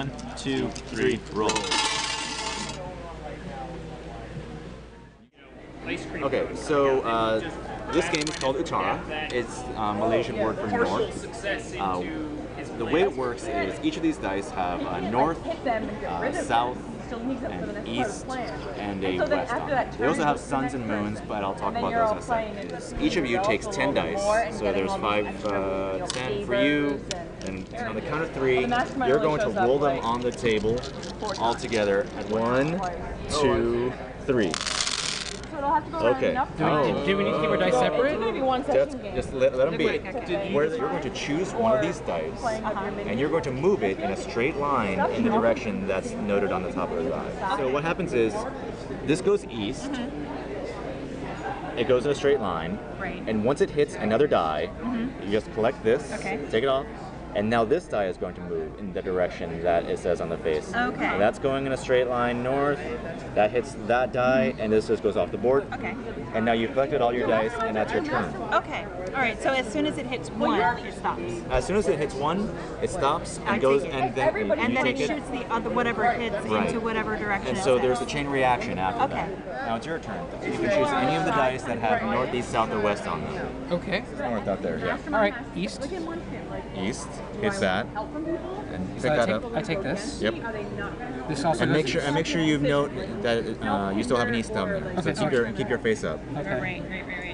1, 2, 3, roll. Okay, so this game is called Utara. It's a Malaysian word for north. The way it works is each of these dice have a north, south, and east, and a west on it. They also have suns and moons, but I'll talk about those in a second. Each of you takes 10 dice, so there's 5, 10 for you, and on the count of 3, you're going to roll them on the table all together. 1, 2, 3. Okay. Do we need to keep our dice separate? Just let them be. You're going to choose one of these dice, and you're going to move it in a straight line in the direction that's noted on the top of the die. So what happens is, this goes east, it goes in a straight line, and once it hits another die, you just collect this, take it off, and now this die is going to move in the direction that it says on the face. Okay. And that's going in a straight line north, that hits that die, and this just goes off the board. Okay. And now you've collected all your dice, and that's your turn. Okay. All right. So as soon as it hits 1, it stops. As soon as it hits 1, it stops and goes, and then it shoots the other whatever it hits into whatever direction. And so there's a chain reaction after that. Okay. Now it's your turn. You can choose any of the dice that have north, east, south, or west on them. Okay. North out there. Yeah. All right. East. East. Hits that. And pick that up. I take this. Yep. This also. And make sure you note that you still have an east down there. So keep your face up. Okay. Right.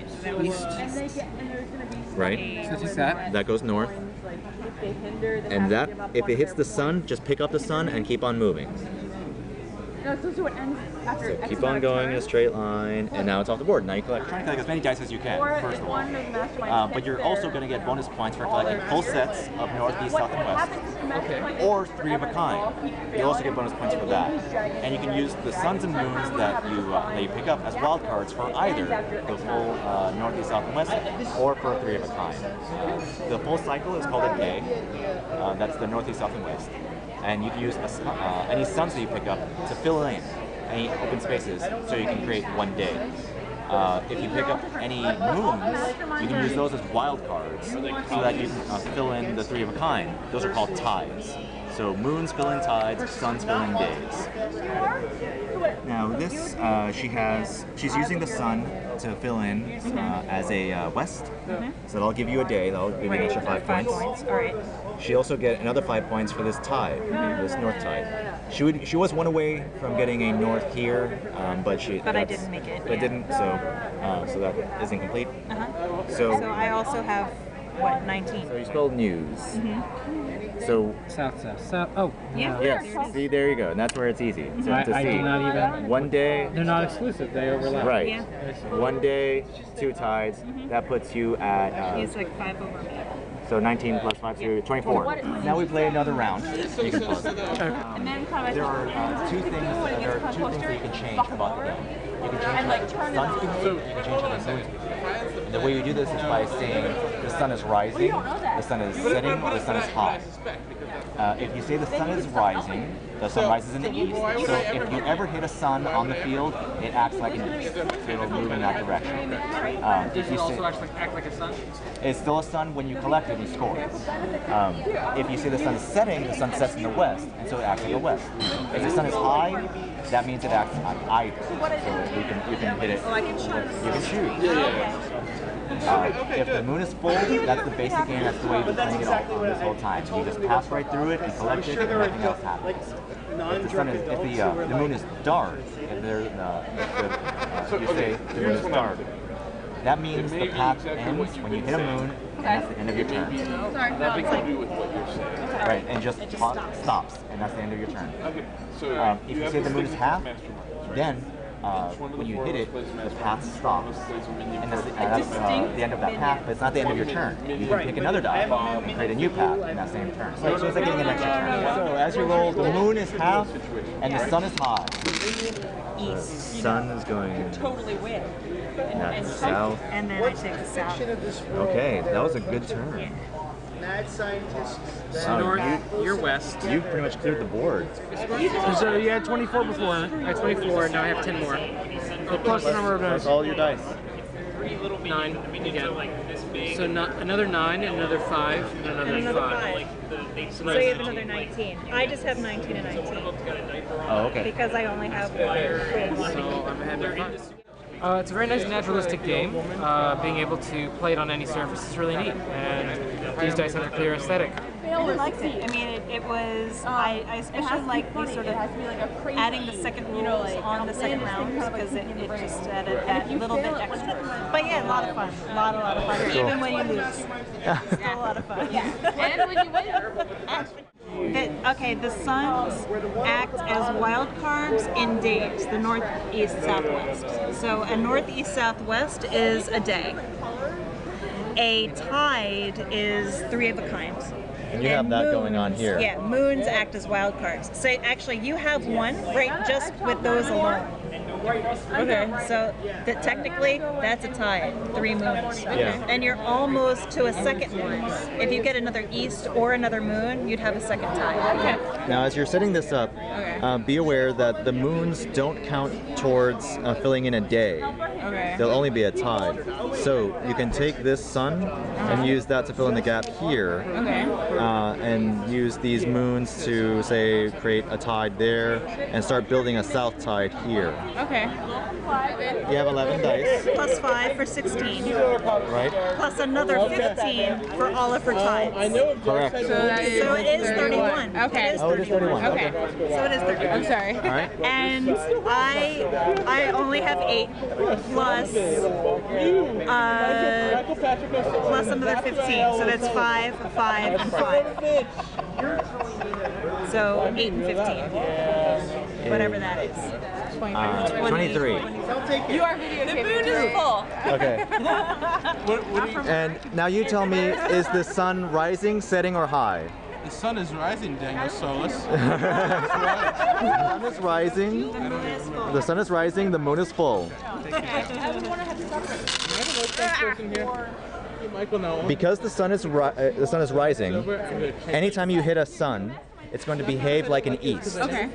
So that was East. Right. So take that. That goes north. And that, if it hits the sun, just pick up the sun and keep on moving. So keep on going in a straight line, and now it's off the board. Now you try to collect as many dice as you can, first of all. But you're also going to get bonus points for collecting full sets of north, east, south, and west. Or 3 of a kind. You'll also get bonus points for that. And you can use the suns and moons that you pick up as wild cards for either the full north, east, south, and west, or for 3 of a kind. The full cycle is called a day. That's the north, east, south, and west. And you can use any suns that you pick up to fill in any open spaces, so you can create 1 day. If you pick up any moons, you can use those as wild cards, so that you can fill in the 3 of a kind. Those are called tides. So moons fill in tides, suns fill in days. Now this, she's using the sun to fill in as a west, so that'll give you a day, that'll give you an extra 5 points. All right. She also get another 5 points for this tide, this north tide. She was 1 away from getting a north here, but I didn't make it. But didn't, so that is incomplete. So I also have what, 19. So you spelled news. So South. Oh. Yeah. Yes. See, there you go, and that's where it's easy. So I to see. do not even. 1 day. They're not exclusive. They overlap. Right. Yeah. 1 day, 2 tides. That puts you at. He's like 5 over me. So 19 plus 5, so 24. Now we play another round. You can pause it. There are 2 things that you can change about the game. You can change how the sun's behave, you can change how the moon's behave. And the way you do this is by saying the sun is rising, the sun is setting, or the sun is high. If you say the sun is rising, the sun rises in the east. So if you ever hit a sun on the field, it acts like an east. So it'll move in that direction. If you say, act like a sun? it's still a sun when you collect it and score. If you say the sun is setting, the sun sets in the west, and so it acts like a west. If the sun is high, that means it acts on either. So you can hit it. You can choose. If the moon is full, that's the basic game. That's the way you've been playing it all this whole time. You just pass right through it, you collect it, and nothing else happens. If the moon is dark, if you say the moon is dark, that means the path ends when you hit a moon, and that's the end of your turn. Right, and just stops, and that's the end of your turn. If you say the moon is half, then when you hit it, the path stops, and that's the end of that path, but it's not the end of your turn. You can pick another die and create a new path in that same turn. So it's like getting an extra turn. So as you roll, the moon is half, and the sun is high. East. The sun is going Totally win. and that's south. And then I take the south. Okay, that was a good turn. North, you're west. You pretty much cleared the board. So you had 24 before. I had 24, now I have 10 more. So plus the number of dice. That's all your dice. 9 again. So another 9 and another 5 and another 5. So you have another 19. I just have 19 and 19. Oh, okay. Because I only have one. So I'm ahead by 5. It's a very nice naturalistic game. Being able to play it on any surface is really neat, and these dice have a clear aesthetic. I liked it. I mean, it was. I especially like the sort of adding the second rules on the second rounds because it just added that little bit extra. But yeah, a lot of fun. A lot of fun. Cool. Even when you lose, still a lot of fun. And when you win. Okay, the suns act as wild cards in days, the northeast, southwest. So a northeast, southwest is a day. A tide is 3 of a kind. And you have that going on here. Yeah, moons act as wild cards. So actually, you have one right just with those alone. Okay. So technically, that's a tide, 3 moons. Yeah. And you're almost to a second one. If you get another east or another moon, you'd have a second tide. Okay. Now, as you're setting this up, be aware that the moons don't count towards filling in a day. Okay. They'll only be a tide. So you can take this sun and use that to fill in the gap here. Okay. And use these moons to, say, create a tide there and start building a south tide here. Okay. You have 11 dice. Plus 5 for 16. Right? Plus another 15 for all of her tides. Correct. So it is 31. Okay. Oh, it is 31. Okay. So it is 31. I'm sorry. All right. And I only have 8 plus another 15. So that's 5, 5, and 5. So 8 and 15. Whatever that is. 23. You are videotaping. The moon is full. Okay. And now you tell me, is the sun rising, setting, or high? The sun is rising, Daniel Solis. The sun is rising. The sun is rising. The moon is full. Because the sun is rising, anytime you hit a sun, it's going to behave like an east. Okay.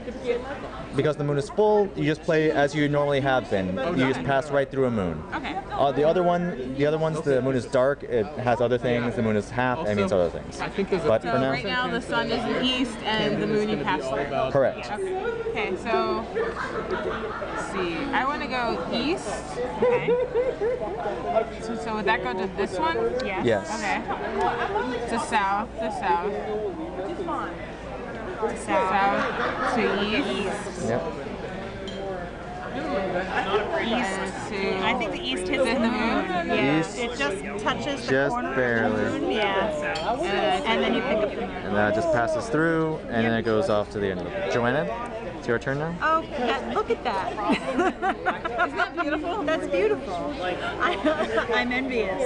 Because the moon is full, you just play as you normally have been. You just pass right through a moon. Okay. The other ones, the moon is dark. It has other things. The moon is half. It means other things. But for now, Right now the sun is in east and the moon you pass through. correct. Okay, so let's see. I want to go east. Okay. So would that go to this one? Yes. Yes. Okay. To south. To south. To south. To east. Yep. East. To I think the east hits the moon. Yeah. East. It just touches the Just corner barely. of the moon. Yeah. And then you pick up the moon. And that just passes through, and then it goes off to the end of it. Joanna, it's your turn now. Oh, look at that. Isn't that beautiful? That's beautiful. I'm envious.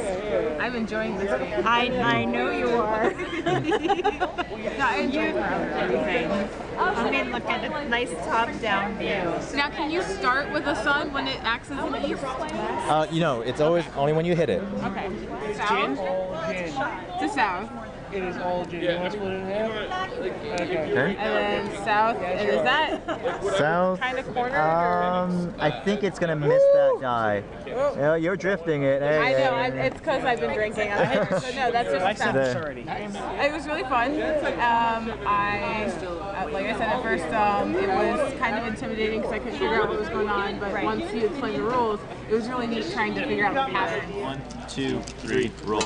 I'm enjoying this game. I know you are. No, I enjoy everything. I mean, look at a nice top-down view. Now, can you start with the sun when it acts as an east? You know, it's always only when you hit it. Okay. South? To south. It is all gin. You want to split it in half? Okay. Okay. And then south. And is that South. kind of corner? I think it's gonna miss that die. Yeah, you're drifting it. Hey, I know. hey, hey. It's because I've been drinking. So no, that's just south. this already. It was really fun. Like I said at first, it was kind of intimidating because I couldn't figure out what was going on. But once you explained the rules, it was really neat trying to figure out the pattern. 1, 2, 3, roll.